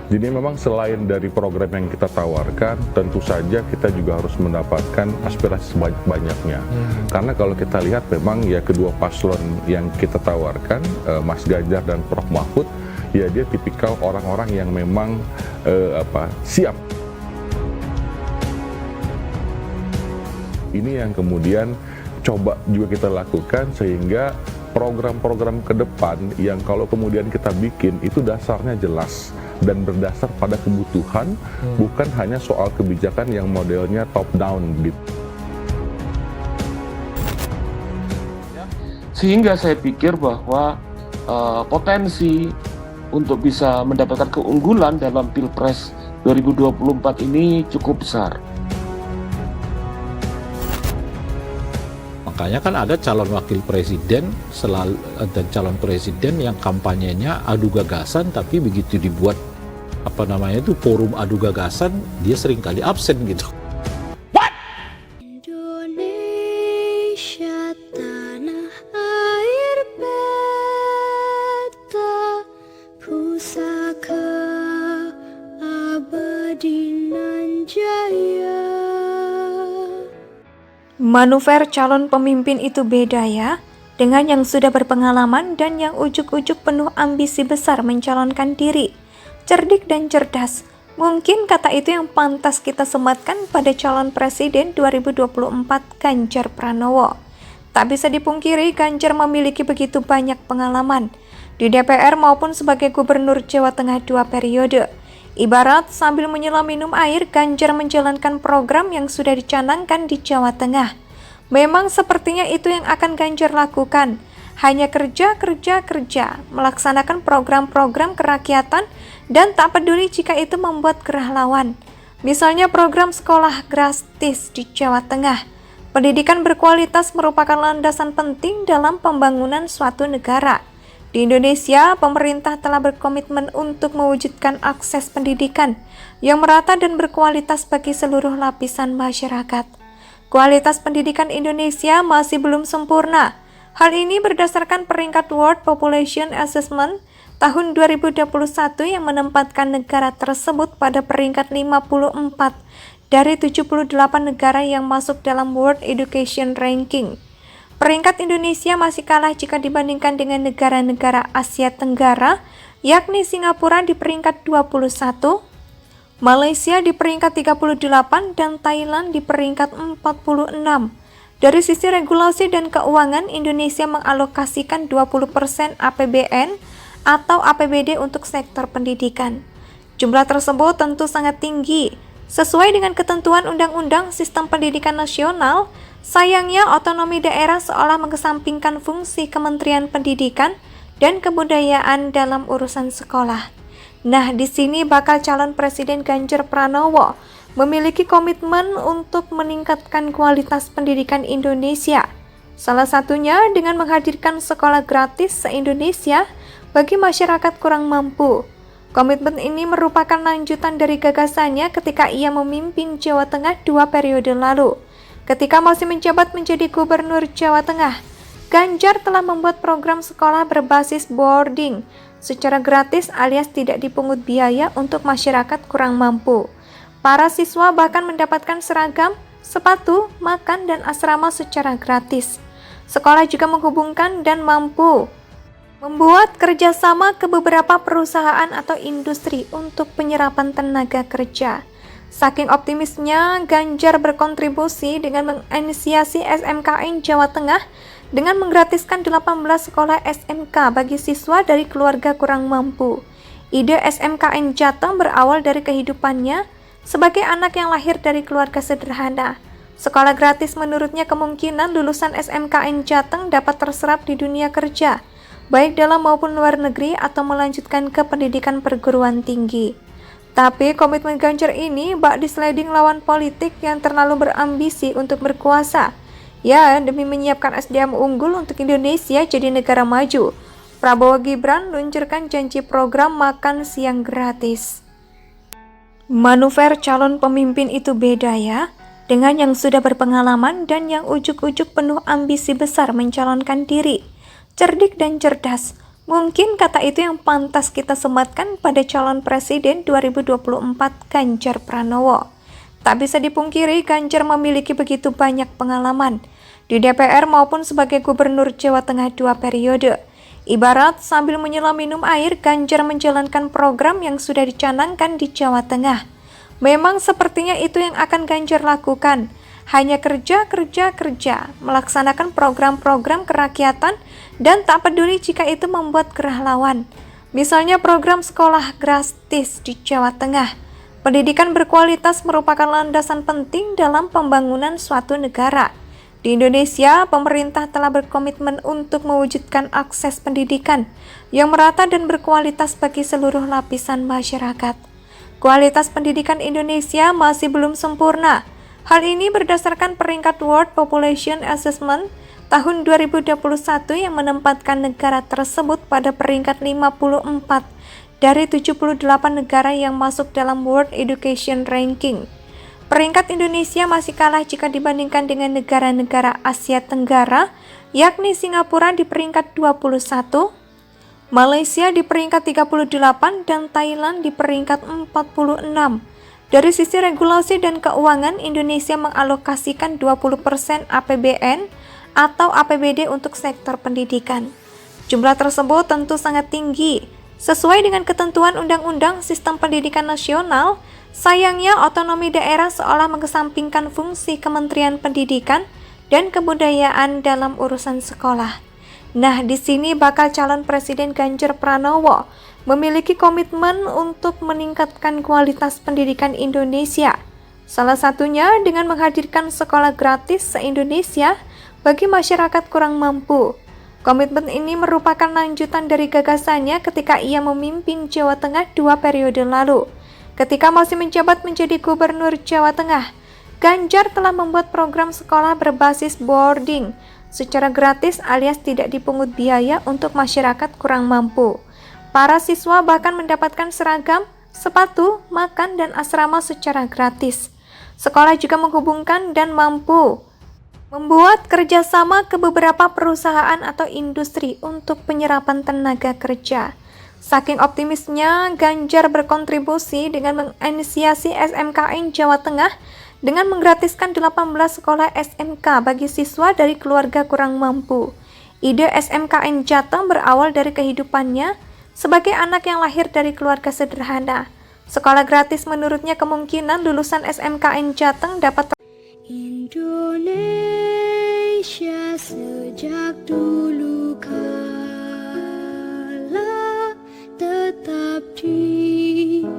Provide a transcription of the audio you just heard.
Jadi memang selain dari program yang kita tawarkan, tentu saja kita juga harus mendapatkan aspirasi sebanyak-banyaknya. Karena kalau kita lihat memang ya kedua paslon yang kita tawarkan, Mas Ganjar dan Prof Mahfud, ya dia tipikal orang-orang yang memang siap. Ini yang kemudian coba juga kita lakukan sehingga program-program ke depan yang kalau kemudian kita bikin itu dasarnya jelas dan berdasar pada kebutuhan, bukan hanya soal kebijakan yang modelnya top down gitu. Sehingga saya pikir bahwa potensi untuk bisa mendapatkan keunggulan dalam Pilpres 2024 ini cukup besar. Makanya kan ada calon wakil presiden dan calon presiden yang kampanyenya adu gagasan, tapi begitu dibuat forum adu gagasan, dia seringkali absen gitu. Indonesia tanah air beta, pusaka abadi nan jaya. Manuver calon pemimpin itu beda ya, dengan yang sudah berpengalaman dan yang ujuk-ujuk penuh ambisi besar mencalonkan diri. Cerdik dan cerdas, mungkin kata itu yang pantas kita sematkan pada calon presiden 2024 Ganjar Pranowo. Tak bisa dipungkiri Ganjar memiliki begitu banyak pengalaman di DPR maupun sebagai gubernur Jawa Tengah 2 periode. Ibarat sambil menyelam minum air, Ganjar menjalankan program yang sudah dicanangkan di Jawa Tengah. Memang sepertinya itu yang akan Ganjar lakukan. Hanya kerja, melaksanakan program-program kerakyatan dan tak peduli jika itu membuat gerah lawan. Misalnya program sekolah gratis di Jawa Tengah. Pendidikan berkualitas merupakan landasan penting dalam pembangunan suatu negara. Di Indonesia, pemerintah telah berkomitmen untuk mewujudkan akses pendidikan yang merata dan berkualitas bagi seluruh lapisan masyarakat. Kualitas pendidikan Indonesia masih belum sempurna. Hal ini berdasarkan peringkat World Population Assessment tahun 2021 yang menempatkan negara tersebut pada peringkat 54 dari 78 negara yang masuk dalam World Education Ranking. Peringkat Indonesia masih kalah jika dibandingkan dengan negara-negara Asia Tenggara, yakni Singapura di peringkat 21, Malaysia di peringkat 38, dan Thailand di peringkat 46. Dari sisi regulasi dan keuangan, Indonesia mengalokasikan 20% APBN atau APBD untuk sektor pendidikan. Jumlah tersebut tentu sangat tinggi. Sesuai dengan ketentuan Undang-Undang Sistem Pendidikan Nasional, sayangnya otonomi daerah seolah mengesampingkan fungsi Kementerian Pendidikan dan Kebudayaan dalam urusan sekolah. Nah, di sini bakal calon Presiden Ganjar Pranowo memiliki komitmen untuk meningkatkan kualitas pendidikan Indonesia. Salah satunya dengan menghadirkan sekolah gratis se-Indonesia bagi masyarakat kurang mampu. Komitmen ini merupakan lanjutan dari gagasannya ketika ia memimpin Jawa Tengah 2 periode lalu. Ketika masih menjabat menjadi Gubernur Jawa Tengah, Ganjar telah membuat program sekolah berbasis boarding secara gratis alias tidak dipungut biaya untuk masyarakat kurang mampu. Para siswa bahkan mendapatkan seragam, sepatu, makan, dan asrama secara gratis. Sekolah juga menghubungkan dan mampu membuat kerjasama ke beberapa perusahaan atau industri untuk penyerapan tenaga kerja. Saking optimisnya, Ganjar berkontribusi dengan menginisiasi SMKN Jawa Tengah dengan menggratiskan 18 sekolah SMK bagi siswa dari keluarga kurang mampu. Ide SMKN Jateng berawal dari kehidupannya sebagai anak yang lahir dari keluarga sederhana. Sekolah gratis menurutnya kemungkinan lulusan SMKN Jateng dapat terserap di dunia kerja, baik dalam maupun luar negeri atau melanjutkan ke pendidikan perguruan tinggi. Tapi komitmen Ganjar ini bak disliding lawan politik yang terlalu berambisi untuk berkuasa. Ya, demi menyiapkan SDM unggul untuk Indonesia jadi negara maju, Prabowo Gibran luncurkan janji program makan siang gratis. Manuver calon pemimpin itu beda ya, dengan yang sudah berpengalaman dan yang ujuk-ujuk penuh ambisi besar mencalonkan diri. Cerdik dan cerdas, Mungkin kata itu yang pantas kita sematkan pada calon presiden 2024 Ganjar Pranowo. Tak bisa dipungkiri, Ganjar memiliki begitu banyak pengalaman di DPR maupun sebagai Gubernur Jawa Tengah 2 periode. Ibarat sambil menyelam minum air, Ganjar menjalankan program yang sudah dicanangkan di Jawa Tengah. Memang sepertinya itu yang akan Ganjar lakukan. Hanya kerja, melaksanakan program-program kerakyatan dan tak peduli jika itu membuat gerah lawan. Misalnya program sekolah gratis di Jawa Tengah. Pendidikan berkualitas merupakan landasan penting dalam pembangunan suatu negara. Di Indonesia, pemerintah telah berkomitmen untuk mewujudkan akses pendidikan yang merata dan berkualitas bagi seluruh lapisan masyarakat. Kualitas pendidikan Indonesia masih belum sempurna. Hal ini berdasarkan peringkat World Population Assessment tahun 2021 yang menempatkan negara tersebut pada peringkat 54 dari 78 negara yang masuk dalam World Education Ranking. Peringkat Indonesia masih kalah jika dibandingkan dengan negara-negara Asia Tenggara, yakni Singapura di peringkat 21, Malaysia di peringkat 38, dan Thailand di peringkat 46. Dari sisi regulasi dan keuangan, Indonesia mengalokasikan 20% APBN atau APBD untuk sektor pendidikan. Jumlah tersebut tentu sangat tinggi. Sesuai dengan ketentuan Undang-Undang Sistem Pendidikan Nasional, sayangnya otonomi daerah seolah mengesampingkan fungsi Kementerian Pendidikan dan Kebudayaan dalam urusan sekolah. Nah, di sini bakal calon Presiden Ganjar Pranowo memiliki komitmen untuk meningkatkan kualitas pendidikan Indonesia. Salah satunya dengan menghadirkan sekolah gratis se-Indonesia bagi masyarakat kurang mampu. Komitmen ini merupakan lanjutan dari gagasannya ketika ia memimpin Jawa Tengah 2 periode lalu. Ketika masih menjabat menjadi Gubernur Jawa Tengah, Ganjar telah membuat program sekolah berbasis boarding secara gratis alias tidak dipungut biaya untuk masyarakat kurang mampu. Para siswa bahkan mendapatkan seragam, sepatu, makan, dan asrama secara gratis. Sekolah juga menghubungkan dan mampu membuat kerjasama ke beberapa perusahaan atau industri untuk penyerapan tenaga kerja. Saking optimisnya, Ganjar berkontribusi dengan menginisiasi SMKN Jawa Tengah dengan menggratiskan 18 sekolah SMK bagi siswa dari keluarga kurang mampu. Ide SMKN Jateng berawal dari kehidupannya sebagai anak yang lahir dari keluarga sederhana. Sekolah gratis menurutnya kemungkinan lulusan SMKN Jateng dapat Indonesia sejak dulu kala tetap dipuja-puja